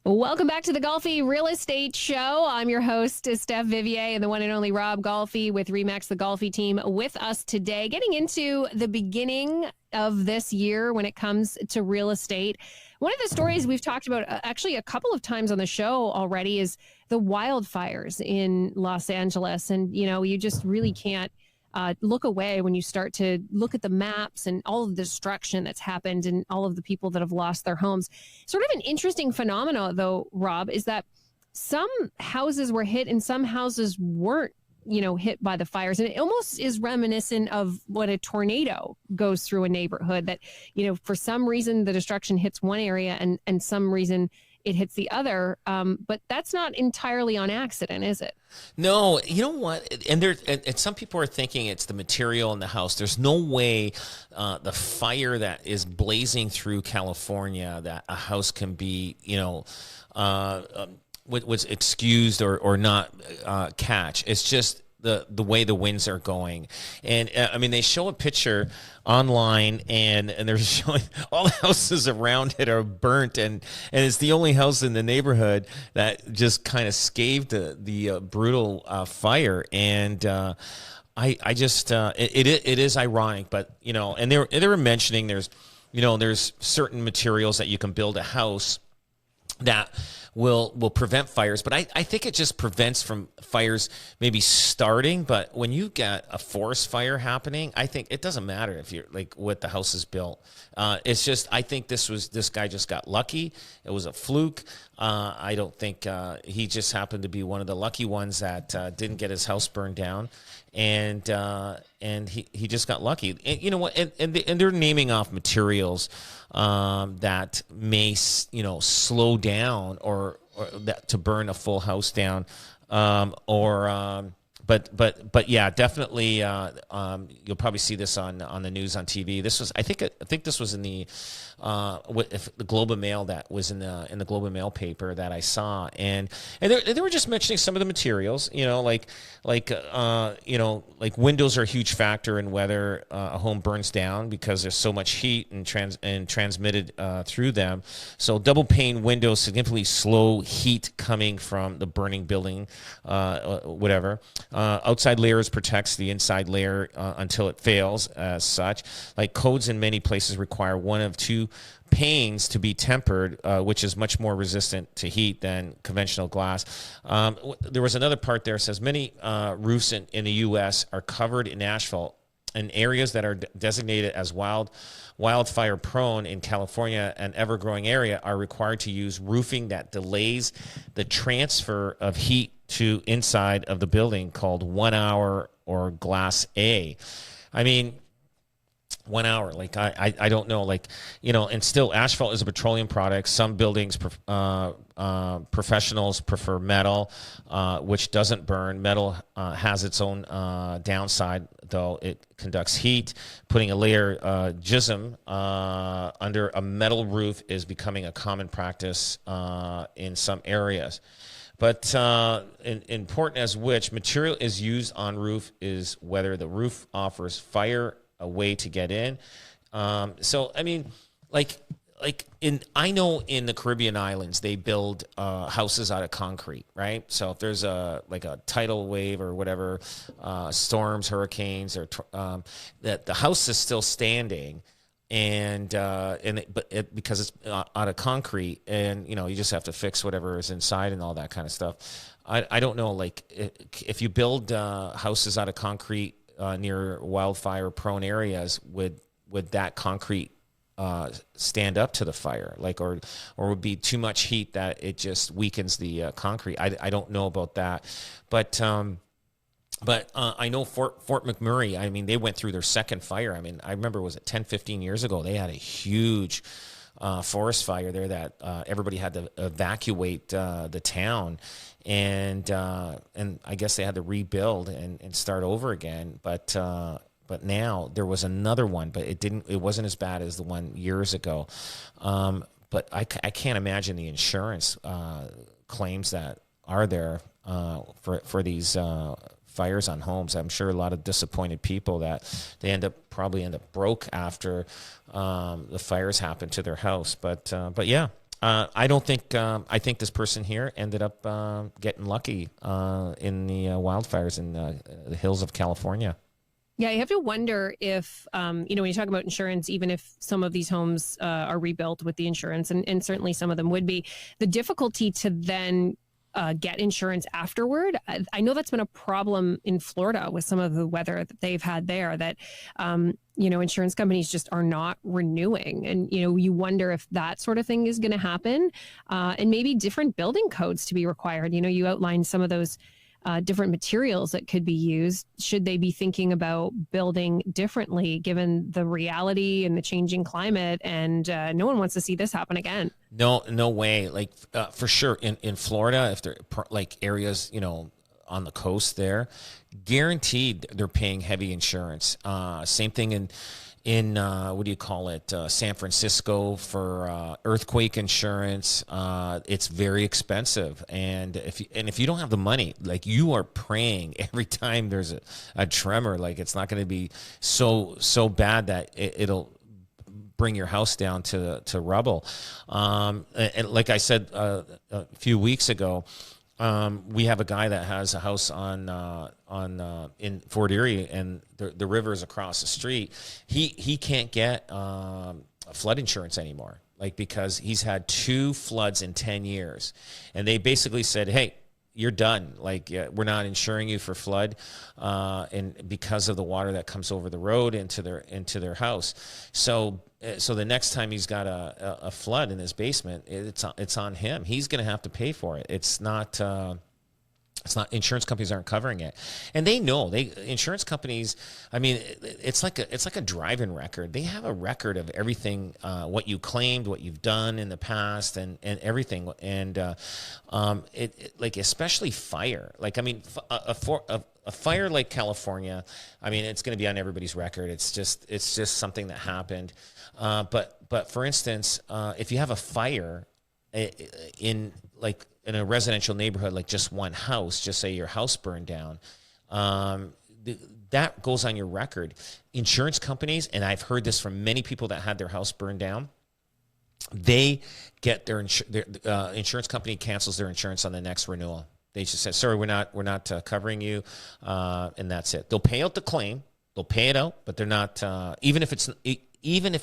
Welcome back to the Golfi Real Estate Show. I'm your host, Steph Vivier, and the one and only Rob Golfi with REMAX, the Golfi team, with us today, getting into the beginning of this year when it comes to real estate. One of the stories we've talked about actually a couple of times on the show already is the wildfires in Los Angeles. And, you know, you just really can't look away when you start to look at the maps and all of the destruction that's happened and all of the people that have lost their homes. Sort of an interesting phenomenon, though, Rob, is that some houses were hit and some houses weren't, you know, hit by the fires. And it almost is reminiscent of what a tornado goes through a neighborhood, that, you know, for some reason the destruction hits one area and some reason it hits the other. But that's not entirely on accident, is it? No, you know what? And some people are thinking it's the material in the house. There's no way the fire that is blazing through California that a house can be, was excused or not catch. It's just the way the winds are going. And I mean, they show a picture online and they're showing all the houses around it are burnt, and it's the only house in the neighborhood that just kind of scathed the brutal fire. And I just it is ironic, but and they were mentioning there's certain materials that you can build a house that will prevent fires, but I think it just prevents from fires maybe starting. But when you get a forest fire happening, I think it doesn't matter if you're like what the house is built. It's just, I think this guy just got lucky. It was a fluke. I don't think he just happened to be one of the lucky ones that didn't get his house burned down, and he just got lucky. And you know what? And they're naming off materials that may slow down or that to burn a full house down, but yeah, definitely you'll probably see this on the news on TV. This was I think this was in the Globe and Mail, that was in the Globe and Mail paper that I saw, and they were just mentioning some of the materials, like windows are a huge factor in whether a home burns down because there's so much heat and transmitted through them. So double pane windows significantly slow heat coming from the burning building, whatever. Outside layers protects the inside layer until it fails. As such, like codes in many places require one of two panes to be tempered, which is much more resistant to heat than conventional glass. There was another part there that says many roofs in the U.S. are covered in asphalt. In areas that are designated as wildfire prone in California, an ever-growing area, are required to use roofing that delays the transfer of heat to inside of the building, called 1 hour or Glass A. I mean, 1 hour, like I don't know, and still asphalt is a petroleum product. Some buildings, professionals prefer metal, which doesn't burn. Metal has its own downside, though. It conducts heat. Putting a layer gypsum under a metal roof is becoming a common practice in some areas. But important as which material is used on roof is whether the roof offers fire a way to get in. So I mean, I know in the Caribbean islands they build houses out of concrete, right? So if there's a tidal wave or whatever, storms, hurricanes, or that the house is still standing, because it's out of concrete, and you just have to fix whatever is inside and all that kind of stuff. I don't know, if you build houses out of concrete near wildfire-prone areas, would that concrete stand up to the fire, or would be too much heat that it just weakens the concrete? I don't know about that, but I know Fort McMurray, I mean, they went through their second fire. I mean, I remember, was it 10, 15 years ago, they had a huge forest fire there that everybody had to evacuate the town, and I guess they had to rebuild and start over again. But now there was another one, but it wasn't as bad as the one years ago. But I can't imagine the insurance claims that are there for these fires on homes. I'm sure a lot of disappointed people that they probably end up broke after the fires happen to their house. But yeah, I don't think. I think this person here ended up getting lucky in the wildfires in the hills of California. Yeah, you have to wonder if, when you talk about insurance, even if some of these homes are rebuilt with the insurance, and certainly some of them would be, the difficulty to then get insurance afterward. I know that's been a problem in Florida with some of the weather that they've had there, that, insurance companies just are not renewing. And, you wonder if that sort of thing is going to happen, and maybe different building codes to be required. You outlined some of those different materials that could be used. Should they be thinking about building differently given the reality and the changing climate? And no one wants to see this happen again. No way. Like for sure in Florida, if they're like areas, on the coast there, guaranteed they're paying heavy insurance. Same thing in what do you call it? San Francisco for earthquake insurance. It's very expensive, and if you don't have the money, like you are praying every time there's a tremor, like it's not going to be so bad that it'll bring your house down to rubble. And like I said a few weeks ago, we have a guy that has a house in Fort Erie, and the river is across the street. He can't get flood insurance anymore, like because he's had 2 floods in 10 years, and they basically said, "Hey, you're done. Like we're not insuring you for flood, and because of the water that comes over the road into their house." So the next time he's got a flood in his basement, it's on him. He's going to have to pay for it. It's not insurance companies aren't covering it, and they know insurance companies. I mean, it's like a driving record. They have a record of everything, what you claimed, what you've done in the past, and everything. And like especially fire. Like I mean, a fire like California. I mean, it's going to be on everybody's record. It's just something that happened. But for instance, if you have a fire in a residential neighborhood, like just one house, just say your house burned down, that goes on your record. Insurance companies, and I've heard this from many people that had their house burned down, they get their insurance company cancels their insurance on the next renewal. They just said, "Sorry, we're not covering you," and that's it. They'll pay out the claim, they'll pay it out, but they're not even if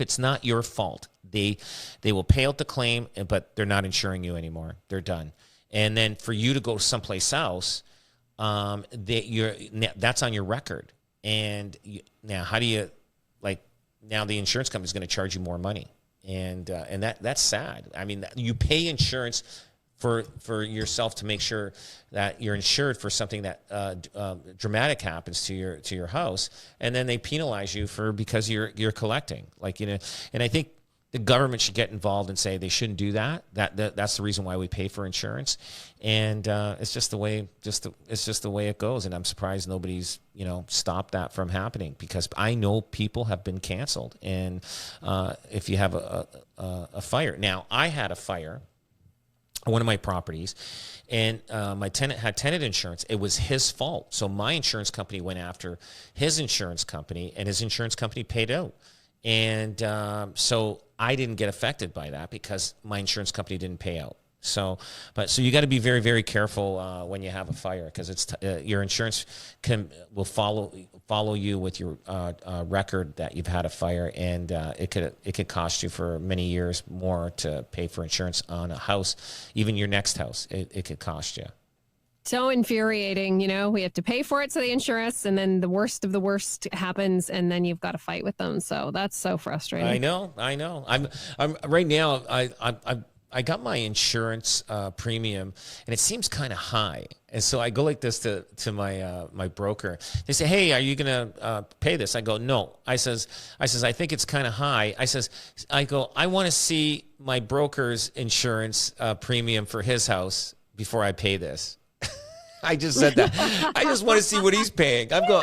it's not your fault, they will pay out the claim, but they're not insuring you anymore. They're done. And then for you to go someplace else, that's on your record. And now, how do you now the insurance company is going to charge you more money, and that's sad. I mean, you pay insurance for yourself to make sure that you're insured for something that dramatic happens to your house, and then they penalize you because you're collecting. And I think the government should get involved and say they shouldn't do that. That's the reason why we pay for insurance, and it's just the way it goes. And I'm surprised nobody's stopped that from happening, because I know people have been canceled. And if you have a fire, now I had a fire on one of my properties, and my tenant had tenant insurance. It was his fault, so my insurance company went after his insurance company, and his insurance company paid out. And so I didn't get affected by that because my insurance company didn't pay out. So you got to be very, very careful when you have a fire, because it's your insurance will follow you with your record that you've had a fire, and it could cost you for many years more to pay for insurance on a house, even your next house. It could cost you. So infuriating, we have to pay for it, so the insurance, and then the worst of the worst happens, and then you've got to fight with them. So that's so frustrating. I know. I'm right now. I got my insurance premium, and it seems kind of high. And so I go like this to my broker. They say, "Hey, are you gonna pay this?" I go, "No." I says, "I think it's kind of high." I go, "I want to see my broker's insurance premium for his house before I pay this." I just said that. I just want to see what he's paying. I'm going.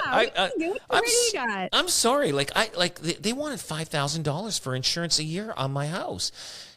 I'm sorry. They wanted $5,000 for insurance a year on my house,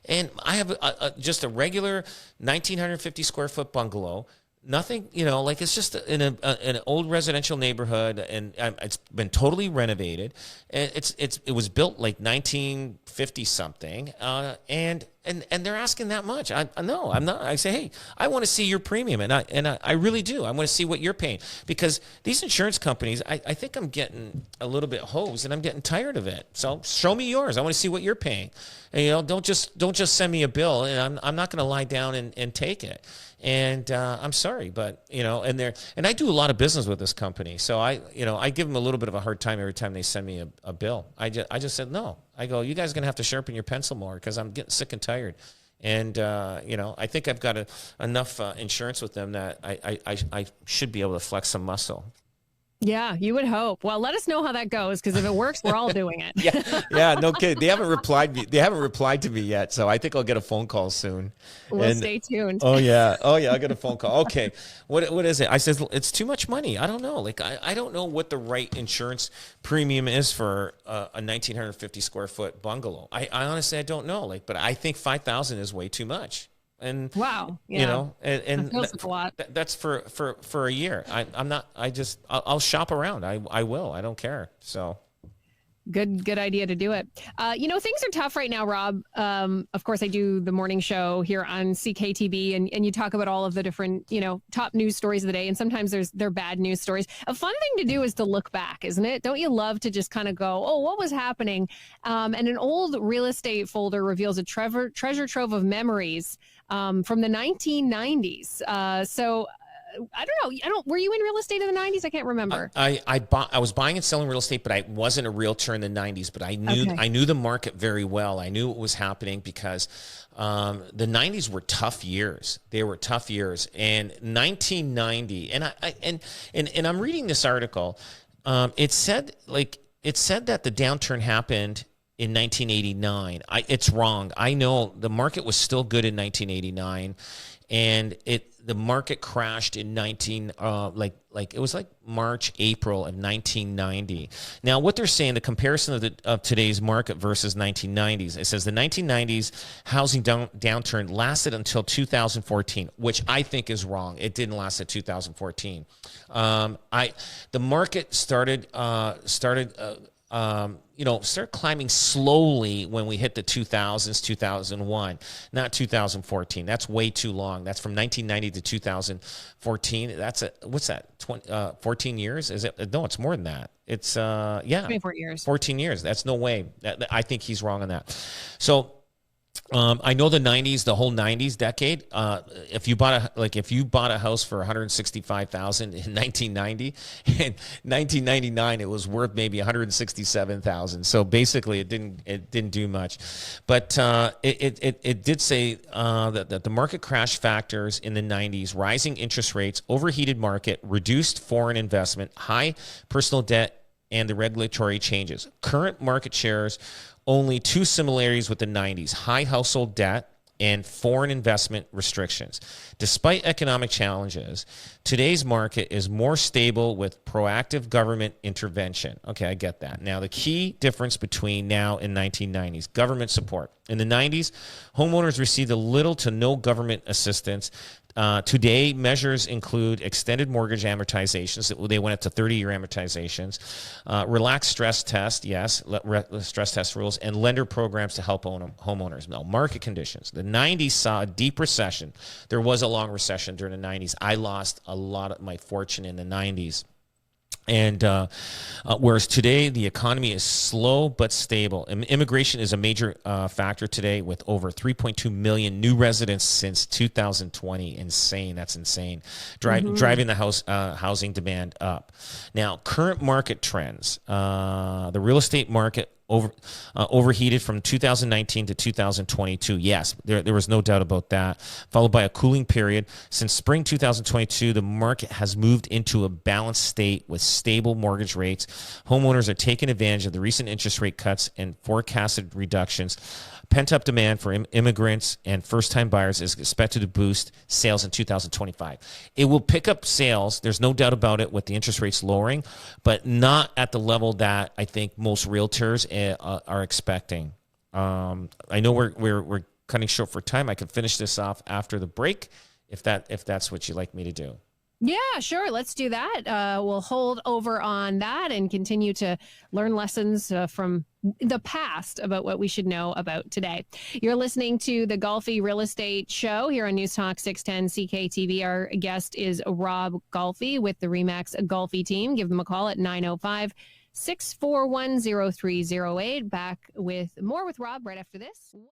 and I have just a regular 1,950 square foot bungalow. Nothing, it's just in an old residential neighborhood, and it's been totally renovated. It was built like 1950 something, and and they're asking that much. No, I'm not. I say, hey, I want to see your premium, and I really do. I want to see what you're paying, because these insurance companies, I think I'm getting a little bit hosed, and I'm getting tired of it. So show me yours. I want to see what you're paying. And, don't just send me a bill, and I'm not going to lie down and take it. And I'm sorry, but and I do a lot of business with this company, so I give them a little bit of a hard time every time they send me a bill. I just said no. I go, you guys are gonna have to sharpen your pencil more, because I'm getting sick and tired. And I think I've got enough insurance with them that I should be able to flex some muscle. Yeah, you would hope. Well, let us know how that goes, because if it works, we're all doing it. Yeah, no kidding. They haven't replied to me yet, so I think I'll get a phone call soon. We'll stay tuned. Oh yeah, I got a phone call. Okay, what is it? I says it's too much money. I don't know. Like I don't know what the right insurance premium is for a 1,950 square foot bungalow. I honestly don't know. Like, but I think 5,000 is way too much. And wow, yeah. And that feels like a lot. That's for a year. I'll shop around. I will. I don't care. So good idea to do it. Things are tough right now, Rob. Of course, I do the morning show here on CKTB, and you talk about all of the different top news stories of the day, and sometimes they're bad news stories. A fun thing to do is to look back, isn't it? Don't you love to just kind of go, oh, what was happening? And an old real estate folder reveals a treasure trove of memories from the 1990s. I don't know. Were you in real estate in the 90s? I can't remember. I was buying and selling real estate, but I wasn't a realtor in the 90s. But I knew the market very well. I knew what was happening, because the 90s were tough years. They were tough years. And 1990, and I'm reading this article. It said that the downturn happened in 1989. It's wrong. I know the market was still good in 1989, and the market crashed in it was like March, April of 1990. Now, what they're saying, the comparison of today's market versus 1990s, it says the 1990s housing downturn lasted until 2014, which I think is wrong. It didn't last at 2014. The market started climbing slowly when we hit the 2000s, 2001, not 2014. That's way too long. That's from 1990 to 2014. What's that? 14 years? Is it? No, it's more than that. It's 24 years. 14 years. That's no way. I think he's wrong on that. So, I know the 90s, the whole 90s decade. If you bought a house for $165,000 in 1990, in 1999 it was worth maybe $167,000. So basically, it didn't do much. But it did say that the market crash factors in the 90s: rising interest rates, overheated market, reduced foreign investment, high personal debt, and the regulatory changes. Current market shares only two similarities with the 90s: high household debt and foreign investment restrictions. Despite economic challenges, today's market is more stable with proactive government intervention. Okay, I get that. Now, the key difference between now and 1990s, government support. In the 90s, homeowners received a little to no government assistance. Today, measures include extended mortgage amortizations. They went up to 30-year amortizations, relaxed stress test, stress test rules, and lender programs to help homeowners. Now, market conditions. The 90s saw a deep recession. There was a long recession during the 90s. I lost a lot of my fortune in the 90s. And whereas today the economy is slow but stable. Immigration is a major factor today, with over 3.2 million new residents since 2020. Insane. That's insane. Driving the housing demand up. Now, current market trends. The real estate market overheated from 2019 to 2022. Yes, there was no doubt about that. Followed by a cooling period. Since spring 2022, the market has moved into a balanced state with stable mortgage rates. Homeowners are taking advantage of the recent interest rate cuts and forecasted reductions. Pent-up demand for immigrants and first-time buyers is expected to boost sales in 2025. It will pick up sales, there's no doubt about it, with the interest rates lowering, but not at the level that I think most realtors are expecting. I know we're cutting short for time. I can finish this off after the break if that's what you'd like me to do. Yeah, sure. Let's do that. We'll hold over on that and continue to learn lessons from the past about what we should know about today. You're listening to the Golfi Real Estate Show here on News Talk 610 CKTV. Our guest is Rob Golfi with the REMAX Golfi team. Give them a call at 905-641-0308. Back with more with Rob right after this.